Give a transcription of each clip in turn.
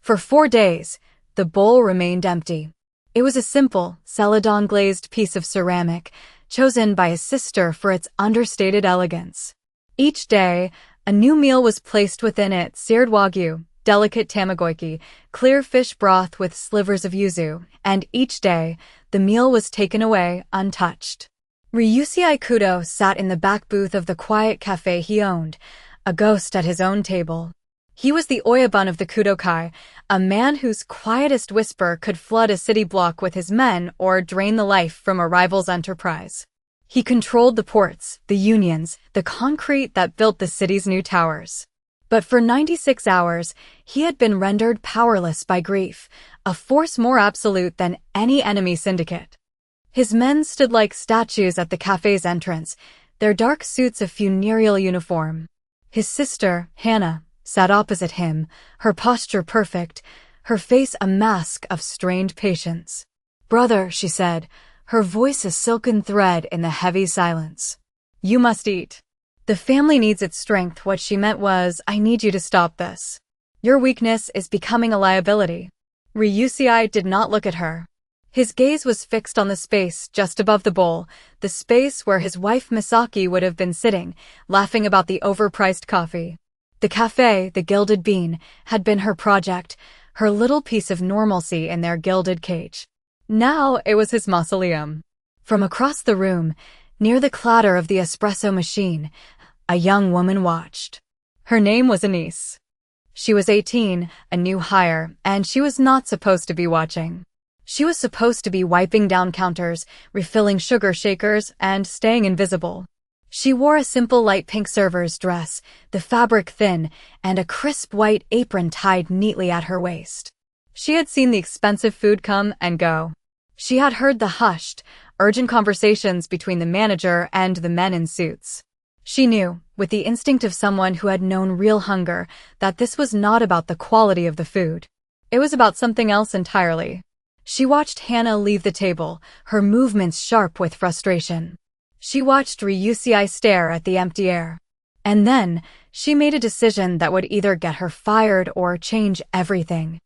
For 4 days, the bowl remained empty. It was a simple, celadon-glazed piece of ceramic, chosen by his sister for its understated elegance. Each day, a new meal was placed within it: seared wagyu, delicate tamagoyaki, clear fish broth with slivers of yuzu, and each day, the meal was taken away untouched. Ryusei Kudo sat in the back booth of the quiet cafe he owned, a ghost at his own table. He was the Oyabun of the Kudokai, a man whose quietest whisper could flood a city block with his men or drain the life from a rival's enterprise. He controlled the ports, the unions, the concrete that built the city's new towers. But for 96 hours, he had been rendered powerless by grief, a force more absolute than any enemy syndicate. His men stood like statues at the cafe's entrance, their dark suits a funereal uniform. His sister, Hannah, sat opposite him, her posture perfect, her face a mask of strained patience. "Brother," she said, her voice a silken thread in the heavy silence. "You must eat. The family needs its strength." What she meant was, "I need you to stop this. Your weakness is becoming a liability." Ryusei did not look at her. His gaze was fixed on the space just above the bowl, the space where his wife Misaki would have been sitting, laughing about the overpriced coffee. The cafe, the Gilded Bean, had been her project, her little piece of normalcy in their gilded cage. Now it was his mausoleum. From across the room, near the clatter of the espresso machine, a young woman watched. Her name was Anise. She was 18, a new hire, and she was not supposed to be watching. She was supposed to be wiping down counters, refilling sugar shakers, and staying invisible. She wore a simple light pink server's dress, the fabric thin, and a crisp white apron tied neatly at her waist. She had seen the expensive food come and go. She had heard the hushed, urgent conversations between the manager and the men in suits. She knew, with the instinct of someone who had known real hunger, that this was not about the quality of the food. It was about something else entirely. She watched Hannah leave the table, her movements sharp with frustration. She watched Ryusei stare at the empty air. And then, she made a decision that would either get her fired or change everything.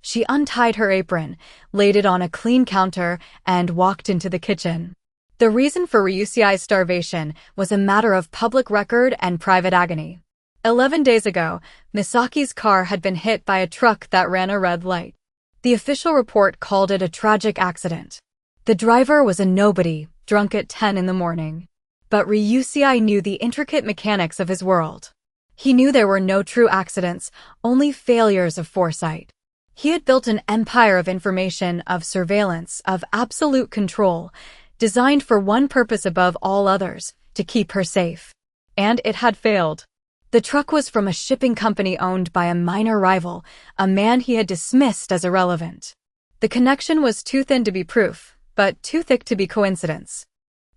She untied her apron, laid it on a clean counter, and walked into the kitchen. The reason for Ryusei's starvation was a matter of public record and private agony. 11 days ago, Misaki's car had been hit by a truck that ran a red light. The official report called it a tragic accident. The driver was a nobody, drunk at 10 in the morning. But Ryusei knew the intricate mechanics of his world. He knew there were no true accidents, only failures of foresight. He had built an empire of information, of surveillance, of absolute control, designed for one purpose above all others, to keep her safe. And it had failed. The truck was from a shipping company owned by a minor rival, a man he had dismissed as irrelevant. The connection was too thin to be proof, but too thick to be coincidence.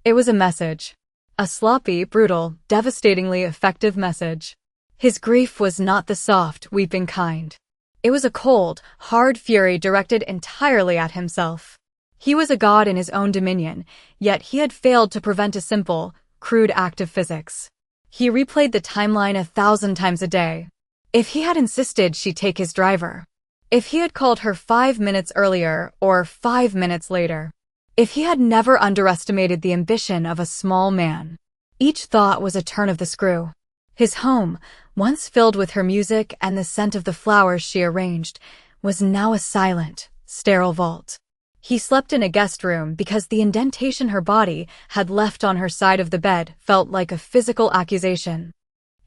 It was a message. A sloppy, brutal, devastatingly effective message. His grief was not the soft, weeping kind. It was a cold, hard fury directed entirely at himself. He was a god in his own dominion, yet he had failed to prevent a simple, crude act of physics. He replayed the timeline 1,000 times a day. If he had insisted she take his driver. If he had called her 5 minutes earlier or 5 minutes later. If he had never underestimated the ambition of a small man. Each thought was a turn of the screw. His home, once filled with her music and the scent of the flowers she arranged, was now a silent, sterile vault. He slept in a guest room because the indentation her body had left on her side of the bed felt like a physical accusation.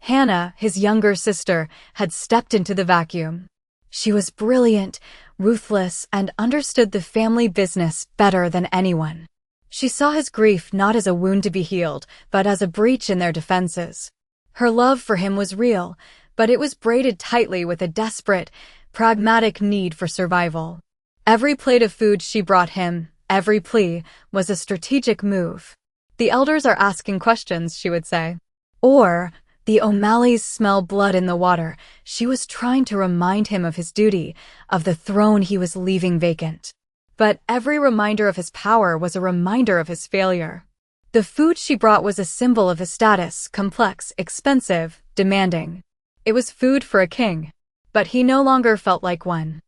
Hannah, his younger sister, had stepped into the vacuum. She was brilliant, ruthless, and understood the family business better than anyone. She saw his grief not as a wound to be healed, but as a breach in their defenses. Her love for him was real, but it was braided tightly with a desperate, pragmatic need for survival. Every plate of food she brought him, every plea, was a strategic move. "The elders are asking questions," she would say. Or, "The O'Malleys smell blood in the water." She was trying to remind him of his duty, of the throne he was leaving vacant. But every reminder of his power was a reminder of his failure. The food she brought was a symbol of his status, complex, expensive, demanding. It was food for a king. But he no longer felt like one.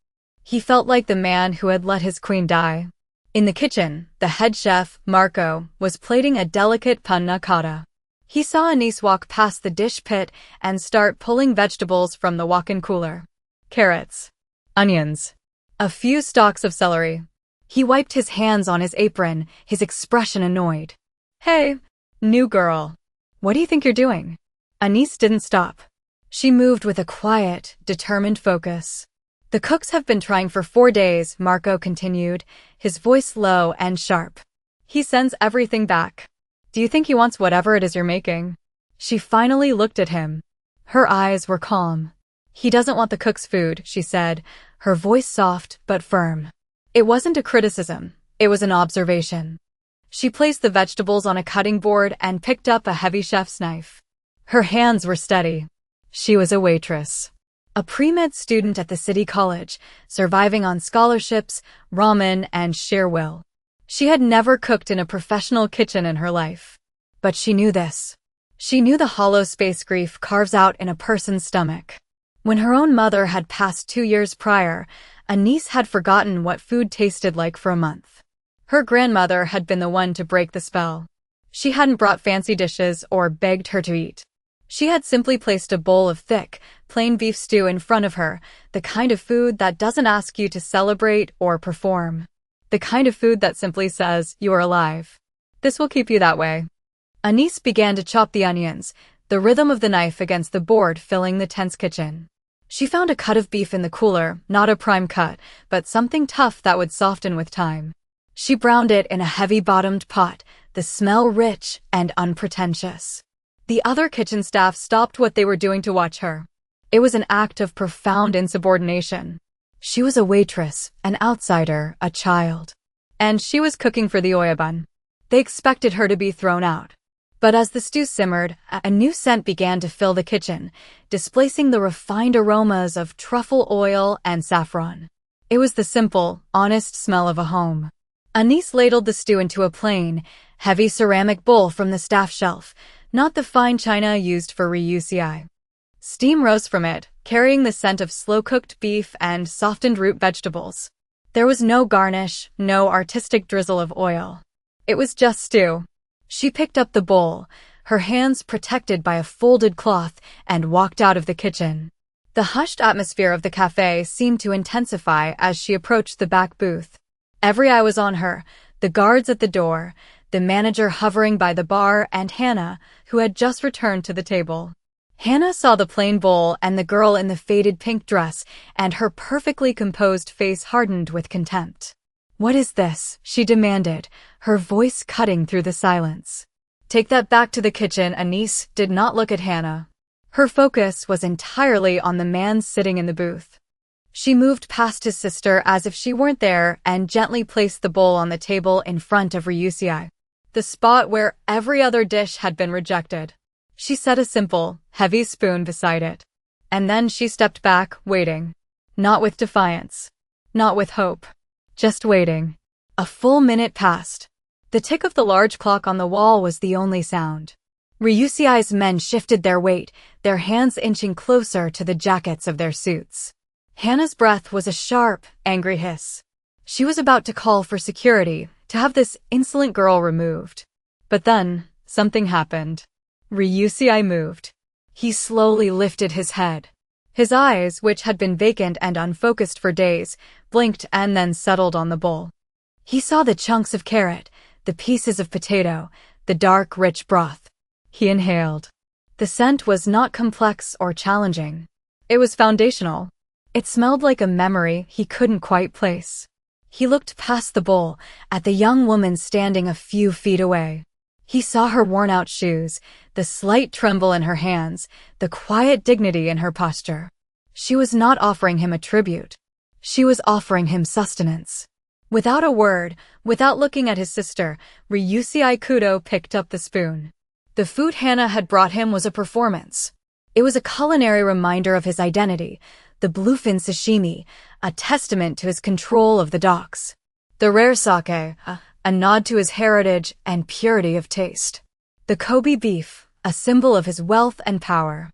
He felt like the man who had let his queen die. In the kitchen, the head chef, Marco, was plating a delicate panna cotta. He saw Anis walk past the dish pit and start pulling vegetables from the walk-in cooler. Carrots, onions, a few stalks of celery. He wiped his hands on his apron, his expression annoyed. Hey, new girl. What do you think you're doing? Anis didn't stop. She moved with a quiet, determined focus. The cooks have been trying for 4 days, Marco continued, his voice low and sharp. He sends everything back. Do you think he wants whatever it is you're making? She finally looked at him. Her eyes were calm. He doesn't want the cook's food, she said, her voice soft but firm. It wasn't a criticism, it was an observation. She placed the vegetables on a cutting board and picked up a heavy chef's knife. Her hands were steady. She was a waitress. A pre-med student at the city college, surviving on scholarships, ramen, and sheer will. She had never cooked in a professional kitchen in her life. But she knew this. She knew the hollow space grief carves out in a person's stomach. When her own mother had passed 2 years prior, Anis had forgotten what food tasted like for a month. Her grandmother had been the one to break the spell. She hadn't brought fancy dishes or begged her to eat. She had simply placed a bowl of thick, plain beef stew in front of her, the kind of food that doesn't ask you to celebrate or perform. The kind of food that simply says, you are alive. This will keep you that way. Anis began to chop the onions, the rhythm of the knife against the board filling the tense kitchen. She found a cut of beef in the cooler, not a prime cut, but something tough that would soften with time. She browned it in a heavy-bottomed pot, the smell rich and unpretentious. The other kitchen staff stopped what they were doing to watch her. It was an act of profound insubordination. She was a waitress, an outsider, a child. And she was cooking for the oyabun. They expected her to be thrown out. But as the stew simmered, a new scent began to fill the kitchen, displacing the refined aromas of truffle oil and saffron. It was the simple, honest smell of a home. Anis ladled the stew into a plain, heavy ceramic bowl from the staff shelf, not the fine china used for reusei. Steam rose from it, carrying the scent of slow-cooked beef and softened root vegetables. There was no garnish, no artistic drizzle of oil. It was just stew. She picked up the bowl, her hands protected by a folded cloth, and walked out of the kitchen. The hushed atmosphere of the cafe seemed to intensify as she approached the back booth. Every eye was on her, the guards at the door, the manager hovering by the bar, and Hannah, who had just returned to the table. Hannah saw the plain bowl and the girl in the faded pink dress, and her perfectly composed face hardened with contempt. What is this? She demanded, her voice cutting through the silence. Take that back to the kitchen. Anis did not look at Hannah. Her focus was entirely on the man sitting in the booth. She moved past his sister as if she weren't there and gently placed the bowl on the table in front of Ryusei, the spot where every other dish had been rejected. She set a simple, heavy spoon beside it. And then she stepped back, waiting. Not with defiance. Not with hope. Just waiting. A full minute passed. The tick of the large clock on the wall was the only sound. Ryusei's men shifted their weight, their hands inching closer to the jackets of their suits. Hannah's breath was a sharp, angry hiss. She was about to call for security, to have this insolent girl removed. But then, something happened. Ryusei moved. He slowly lifted his head. His eyes, which had been vacant and unfocused for days, blinked and then settled on the bowl. He saw the chunks of carrot, the pieces of potato, the dark, rich broth. He inhaled. The scent was not complex or challenging. It was foundational. It smelled like a memory he couldn't quite place. He looked past the bowl, at the young woman standing a few feet away. He saw her worn-out shoes, the slight tremble in her hands, the quiet dignity in her posture. She was not offering him a tribute. She was offering him sustenance. Without a word, without looking at his sister, Ryusei Kudo picked up the spoon. The food Hannah had brought him was a performance. It was a culinary reminder of his identity, the bluefin sashimi, a testament to his control of the docks. The rare sake, a nod to his heritage and purity of taste. The Kobe beef, a symbol of his wealth and power.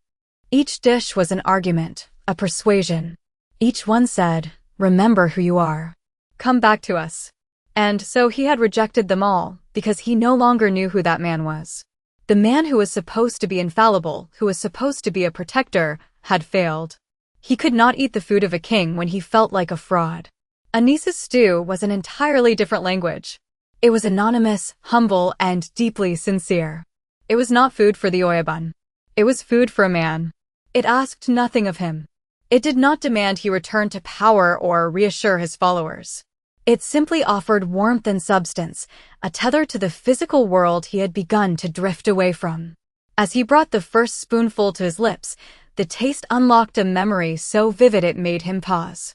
Each dish was an argument, a persuasion. Each one said, "Remember who you are. Come back to us." And so he had rejected them all, because he no longer knew who that man was. The man who was supposed to be infallible, who was supposed to be a protector, had failed. He could not eat the food of a king when he felt like a fraud. Anis's stew was an entirely different language. It was anonymous, humble, and deeply sincere. It was not food for the Oyaban. It was food for a man. It asked nothing of him. It did not demand he return to power or reassure his followers. It simply offered warmth and substance, a tether to the physical world he had begun to drift away from. As he brought the first spoonful to his lips, the taste unlocked a memory so vivid it made him pause.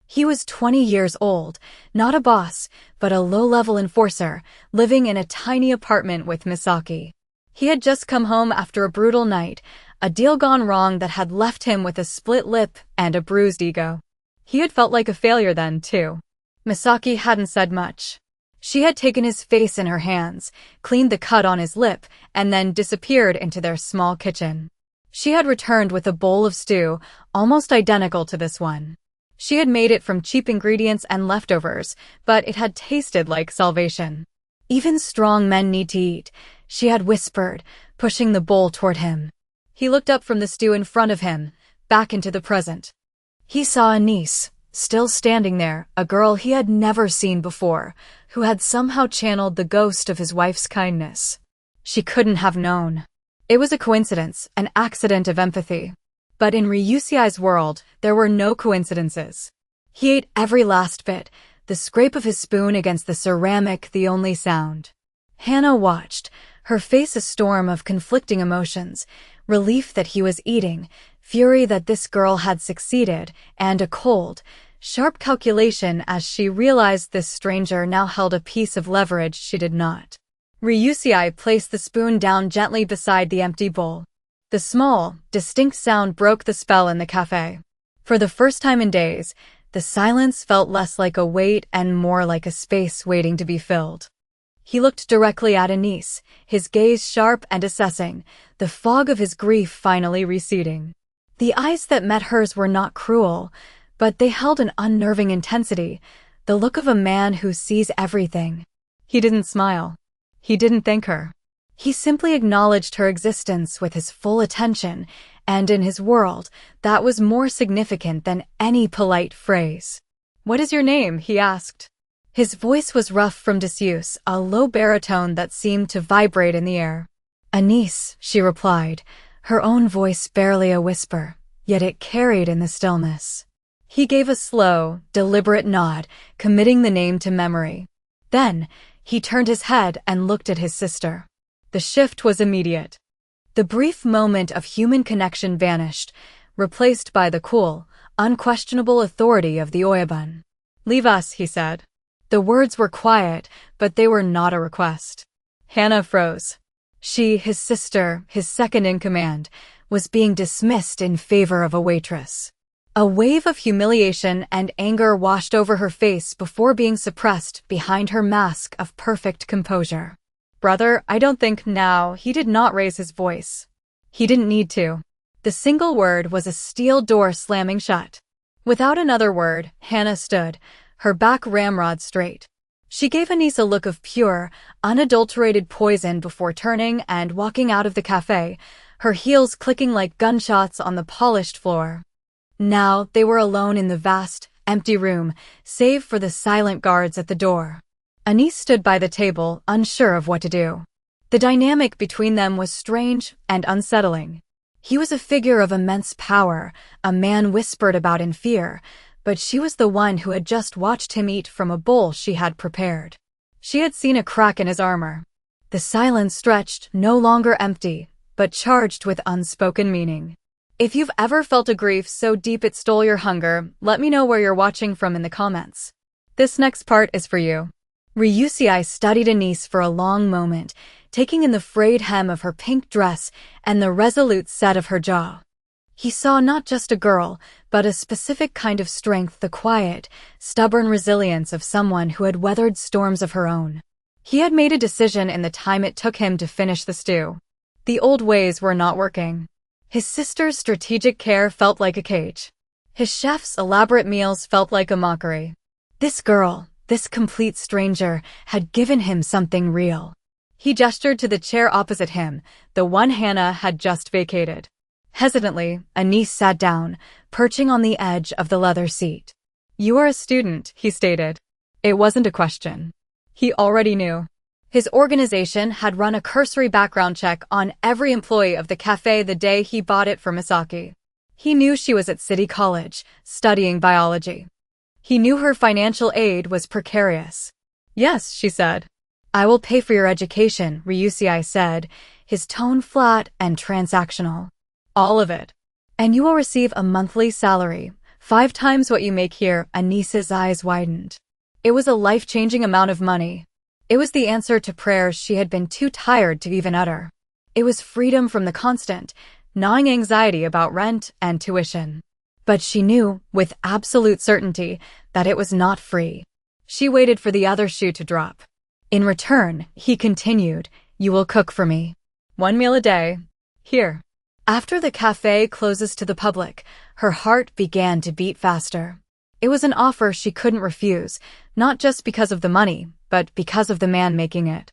He was 20 years old, not a boss, but a low-level enforcer, living in a tiny apartment with Misaki. He had just come home after a brutal night, a deal gone wrong that had left him with a split lip and a bruised ego. He had felt like a failure then, too. Misaki hadn't said much. She had taken his face in her hands, cleaned the cut on his lip, and then disappeared into their small kitchen. She had returned with a bowl of stew, almost identical to this one. She had made it from cheap ingredients and leftovers, but it had tasted like salvation. "Even strong men need to eat," she had whispered, pushing the bowl toward him. He looked up from the stew in front of him, back into the present. He saw Anis, still standing there, a girl he had never seen before, who had somehow channeled the ghost of his wife's kindness. She couldn't have known. It was a coincidence, an accident of empathy. But in Ryusui's world, there were no coincidences. He ate every last bit, the scrape of his spoon against the ceramic the only sound. Hannah watched, her face a storm of conflicting emotions, relief that he was eating, fury that this girl had succeeded, and a cold, sharp calculation as she realized this stranger now held a piece of leverage she did not. Ryusui placed the spoon down gently beside the empty bowl. The small, distinct sound broke the spell in the cafe. For the first time in days, the silence felt less like a wait and more like a space waiting to be filled. He looked directly at Anis, his gaze sharp and assessing, the fog of his grief finally receding. The eyes that met hers were not cruel, but they held an unnerving intensity, the look of a man who sees everything. He didn't smile. He didn't thank her. He simply acknowledged her existence with his full attention, and in his world, that was more significant than any polite phrase. "What is your name?" he asked. His voice was rough from disuse, a low baritone that seemed to vibrate in the air. "Anis," she replied, her own voice barely a whisper, yet it carried in the stillness. He gave a slow, deliberate nod, committing the name to memory. Then, he turned his head and looked at his sister. The shift was immediate. The brief moment of human connection vanished, replaced by the cool, unquestionable authority of the Oyaban. "Leave us," he said. The words were quiet, but they were not a request. Hannah froze. She, his sister, his second in command, was being dismissed in favor of a waitress. A wave of humiliation and anger washed over her face before being suppressed behind her mask of perfect composure. "Brother, I don't think now." He did not raise his voice. He didn't need to. The single word was a steel door slamming shut. Without another word, Hannah stood, her back ramrod straight. She gave Anis a look of pure, unadulterated poison before turning and walking out of the cafe, her heels clicking like gunshots on the polished floor. Now they were alone in the vast, empty room, save for the silent guards at the door. Anis stood by the table, unsure of what to do. The dynamic between them was strange and unsettling. He was a figure of immense power, a man whispered about in fear, but she was the one who had just watched him eat from a bowl she had prepared. She had seen a crack in his armor. The silence stretched, no longer empty, but charged with unspoken meaning. If you've ever felt a grief so deep it stole your hunger, let me know where you're watching from in the comments. This next part is for you. Ryusui studied Anis for a long moment, taking in the frayed hem of her pink dress and the resolute set of her jaw. He saw not just a girl, but a specific kind of strength, the quiet, stubborn resilience of someone who had weathered storms of her own. He had made a decision in the time it took him to finish the stew. The old ways were not working. His sister's strategic care felt like a cage. His chef's elaborate meals felt like a mockery. This girl, this complete stranger, had given him something real. He gestured to the chair opposite him, the one Hannah had just vacated. Hesitantly, Anis sat down, perching on the edge of the leather seat. "You are a student," he stated. It wasn't a question. He already knew. His organization had run a cursory background check on every employee of the cafe the day he bought it for Misaki. He knew she was at City College, studying biology. He knew her financial aid was precarious. "Yes," she said. "I will pay for your education," Ryusei said, his tone flat and transactional. "All of it. And you will receive a monthly salary, 5 times what you make here." Anis's eyes widened. It was a life-changing amount of money. It was the answer to prayers she had been too tired to even utter. It was freedom from the constant, gnawing anxiety about rent and tuition. But she knew, with absolute certainty, that it was not free. She waited for the other shoe to drop. "In return," he continued, "you will cook for me. 1 meal a day. Here." After the cafe closes to the public, her heart began to beat faster. It was an offer she couldn't refuse, not just because of the money, but because of the man making it.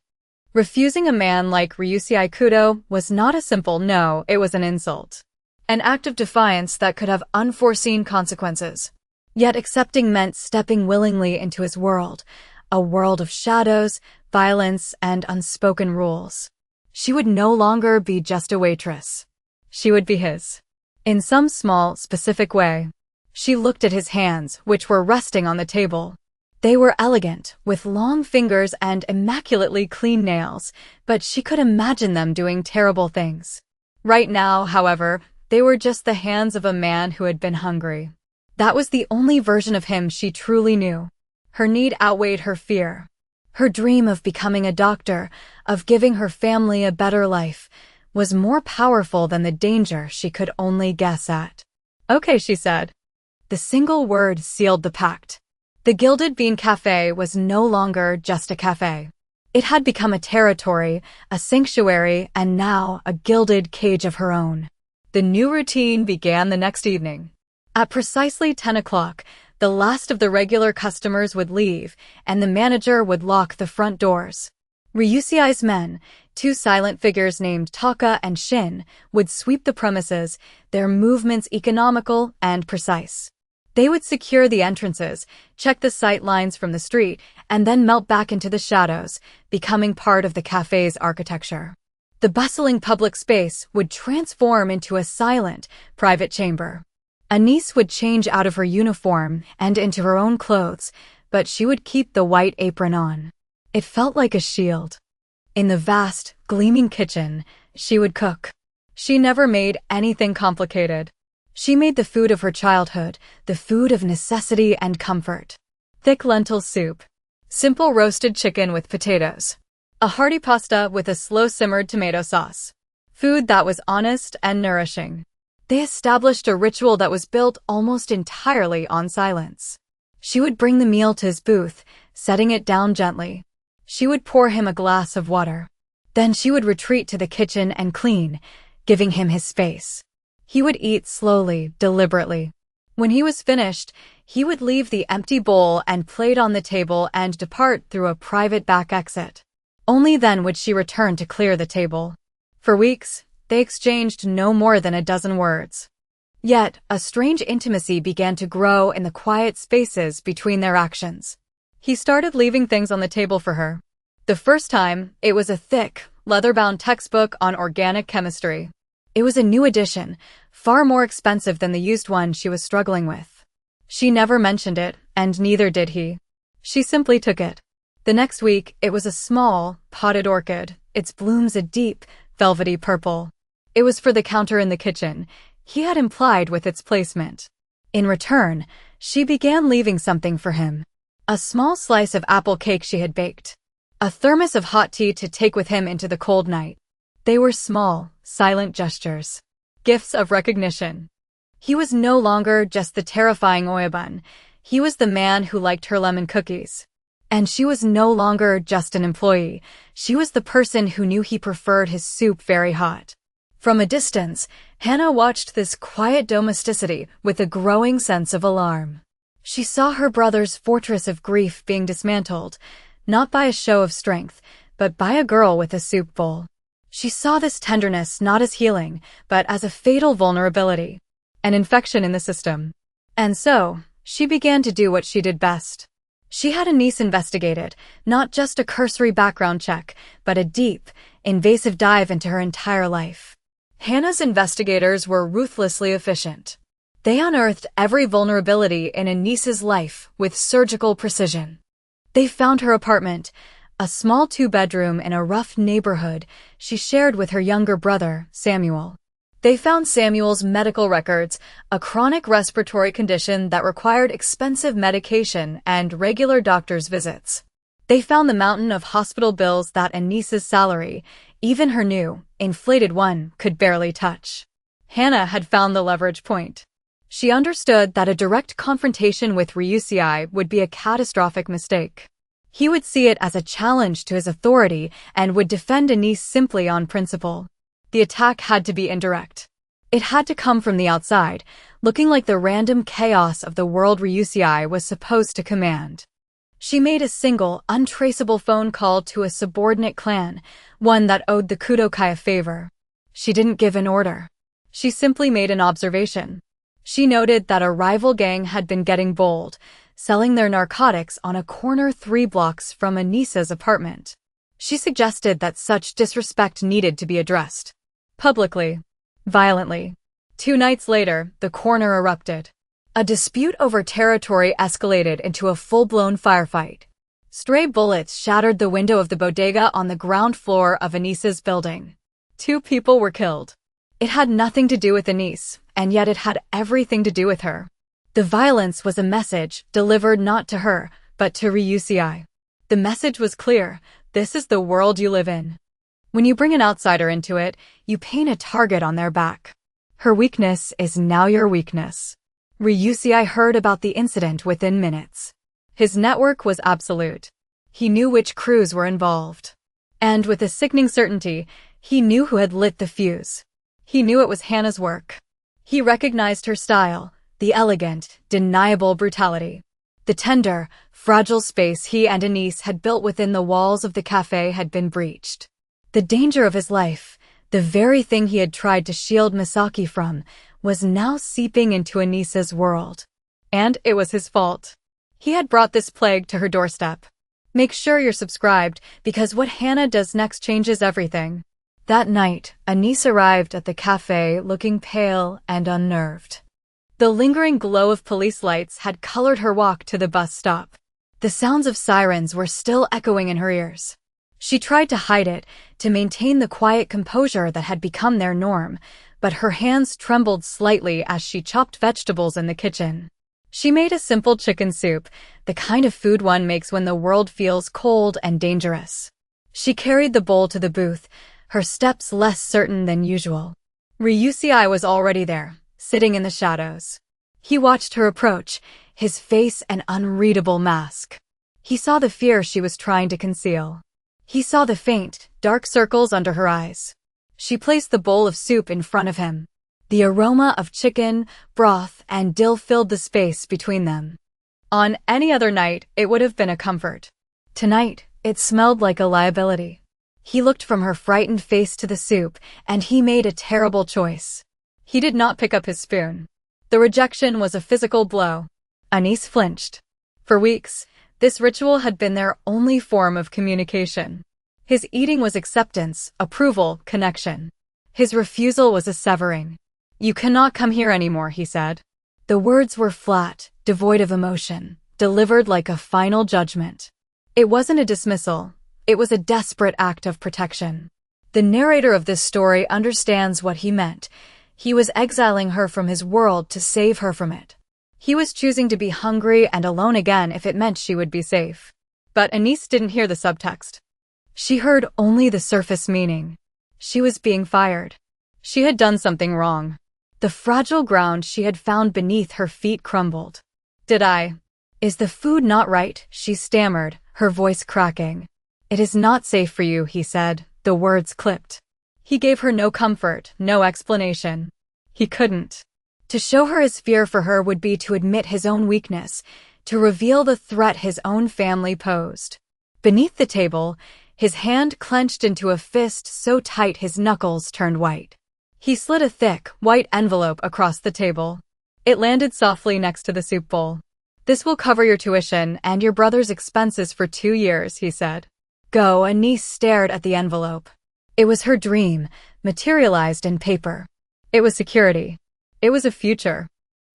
Refusing a man like Ryusei Kudo was not a simple no, it was an insult. An act of defiance that could have unforeseen consequences. Yet accepting meant stepping willingly into his world, a world of shadows, violence, and unspoken rules. She would no longer be just a waitress. She would be his. In some small, specific way. She looked at his hands, which were resting on the table. They were elegant, with long fingers and immaculately clean nails, but she could imagine them doing terrible things. Right now, however, they were just the hands of a man who had been hungry. That was the only version of him she truly knew. Her need outweighed her fear. Her dream of becoming a doctor, of giving her family a better life, was more powerful than the danger she could only guess at. "Okay," she said. The single word sealed the pact. The Gilded Bean Cafe was no longer just a cafe. It had become a territory, a sanctuary, and now a gilded cage of her own. The new routine began the next evening. At precisely 10 o'clock, the last of the regular customers would leave, and the manager would lock the front doors. Ryusei's men, 2 silent figures named Taka and Shin, would sweep the premises, their movements economical and precise. They would secure the entrances, check the sight lines from the street, and then melt back into the shadows, becoming part of the cafe's architecture. The bustling public space would transform into a silent, private chamber. Anis would change out of her uniform and into her own clothes, but she would keep the white apron on. It felt like a shield. In the vast, gleaming kitchen, she would cook. She never made anything complicated. She made the food of her childhood, the food of necessity and comfort. Thick lentil soup. Simple roasted chicken with potatoes. A hearty pasta with a slow-simmered tomato sauce. Food that was honest and nourishing. They established a ritual that was built almost entirely on silence. She would bring the meal to his booth, setting it down gently. She would pour him a glass of water. Then she would retreat to the kitchen and clean, giving him his space. He would eat slowly, deliberately. When he was finished, he would leave the empty bowl and plate on the table and depart through a private back exit. Only then would she return to clear the table. For weeks, they exchanged no more than a dozen words. Yet, a strange intimacy began to grow in the quiet spaces between their actions. He started leaving things on the table for her. The first time, it was a thick, leather-bound textbook on organic chemistry. It was a new edition, far more expensive than the used one she was struggling with. She never mentioned it, and neither did he. She simply took it. The next week, it was a small, potted orchid, its blooms a deep, velvety purple. It was for the counter in the kitchen, he had implied with its placement. In return, she began leaving something for him. A small slice of apple cake she had baked. A thermos of hot tea to take with him into the cold night. They were small, silent gestures. Gifts of recognition. He was no longer just the terrifying Oyabun. He was the man who liked her lemon cookies. And she was no longer just an employee. She was the person who knew he preferred his soup very hot. From a distance, Hannah watched this quiet domesticity with a growing sense of alarm. She saw her brother's fortress of grief being dismantled, not by a show of strength, but by a girl with a soup bowl. She saw this tenderness not as healing, but as a fatal vulnerability, an infection in the system. And so, she began to do what she did best. She had a niece investigated, not just a cursory background check, but a deep, invasive dive into her entire life. Hannah's investigators were ruthlessly efficient. They unearthed every vulnerability in a niece's life with surgical precision. They found her apartment, a small two-bedroom in a rough neighborhood she shared with her younger brother, Samuel. They found Samuel's medical records, a chronic respiratory condition that required expensive medication and regular doctor's visits. They found the mountain of hospital bills that a niece's salary, even her new, inflated one, could barely touch. Hannah had found the leverage point. She understood that a direct confrontation with Ryusei would be a catastrophic mistake. He would see it as a challenge to his authority and would defend a niece simply on principle. The attack had to be indirect. It had to come from the outside, looking like the random chaos of the world Ryusei was supposed to command. She made a single, untraceable phone call to a subordinate clan, one that owed the Kudokai a favor. She didn't give an order. She simply made an observation. She noted that a rival gang had been getting bold, selling their narcotics on a corner 3 blocks from Anissa's apartment. She suggested that such disrespect needed to be addressed. Publicly. Violently. 2 nights later, the corner erupted. A dispute over territory escalated into a full-blown firefight. Stray bullets shattered the window of the bodega on the ground floor of Anissa's building. 2 people were killed. It had nothing to do with Anise, and yet it had everything to do with her. The violence was a message delivered not to her, but to Ryusei. The message was clear: this is the world you live in. When you bring an outsider into it, you paint a target on their back. Her weakness is now your weakness. Ryusei heard about the incident within minutes. His network was absolute. He knew which crews were involved. And with a sickening certainty, he knew who had lit the fuse. He knew it was Hannah's work. He recognized her style, the elegant, deniable brutality. The tender, fragile space he and Anise had built within the walls of the cafe had been breached. The danger of his life, the very thing he had tried to shield Misaki from, was now seeping into Anissa's world. And it was his fault. He had brought this plague to her doorstep. Make sure you're subscribed, because what Hannah does next changes everything. That night, Anise arrived at the cafe looking pale and unnerved. The lingering glow of police lights had colored her walk to the bus stop. The sounds of sirens were still echoing in her ears. She tried to hide it, to maintain the quiet composure that had become their norm, but her hands trembled slightly as she chopped vegetables in the kitchen. She made a simple chicken soup, the kind of food one makes when the world feels cold and dangerous. She carried the bowl to the booth, her steps less certain than usual. Ryusei was already there, sitting in the shadows. He watched her approach, his face an unreadable mask. He saw the fear she was trying to conceal. He saw the faint, dark circles under her eyes. She placed the bowl of soup in front of him. The aroma of chicken, broth, and dill filled the space between them. On any other night, it would have been a comfort. Tonight, it smelled like a liability. He looked from her frightened face to the soup, and he made a terrible choice. He did not pick up his spoon. The rejection was a physical blow. Anise flinched. For weeks, this ritual had been their only form of communication. His eating was acceptance, approval, connection. His refusal was a severing. "You cannot come here anymore," he said. The words were flat, devoid of emotion, delivered like a final judgment. It wasn't a dismissal. It was a desperate act of protection. The narrator of this story understands what he meant. He was exiling her from his world to save her from it. He was choosing to be hungry and alone again if it meant she would be safe. But Anise didn't hear the subtext. She heard only the surface meaning. She was being fired. She had done something wrong. The fragile ground she had found beneath her feet crumbled. Is the food not right?" she stammered, her voice cracking. "It is not safe for you," he said, the words clipped. He gave her no comfort, no explanation. He couldn't. To show her his fear for her would be to admit his own weakness, to reveal the threat his own family posed. Beneath the table, his hand clenched into a fist so tight his knuckles turned white. He slid a thick, white envelope across the table. It landed softly next to the soup bowl. "This will cover your tuition and your brother's expenses for 2 years," he said. Go, Anise stared at the envelope. It was her dream, materialized in paper. It was security. It was a future.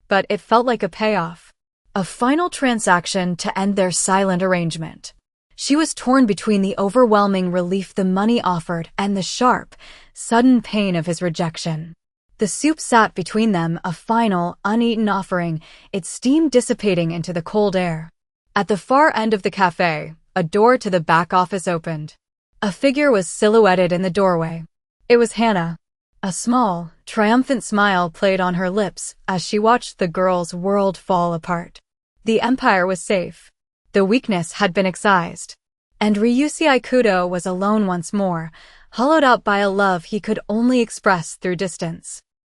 But it felt like a payoff. A final transaction to end their silent arrangement. She was torn between the overwhelming relief the money offered and the sharp, sudden pain of his rejection. The soup sat between them, a final, uneaten offering, its steam dissipating into the cold air. At the far end of the cafe, a door to the back office opened. A figure was silhouetted in the doorway. It was Hannah. A small, triumphant smile played on her lips as she watched the girl's world fall apart. The empire was safe. The weakness had been excised. And Ryusei Kudo was alone once more, hollowed out by a love he could only express through distance.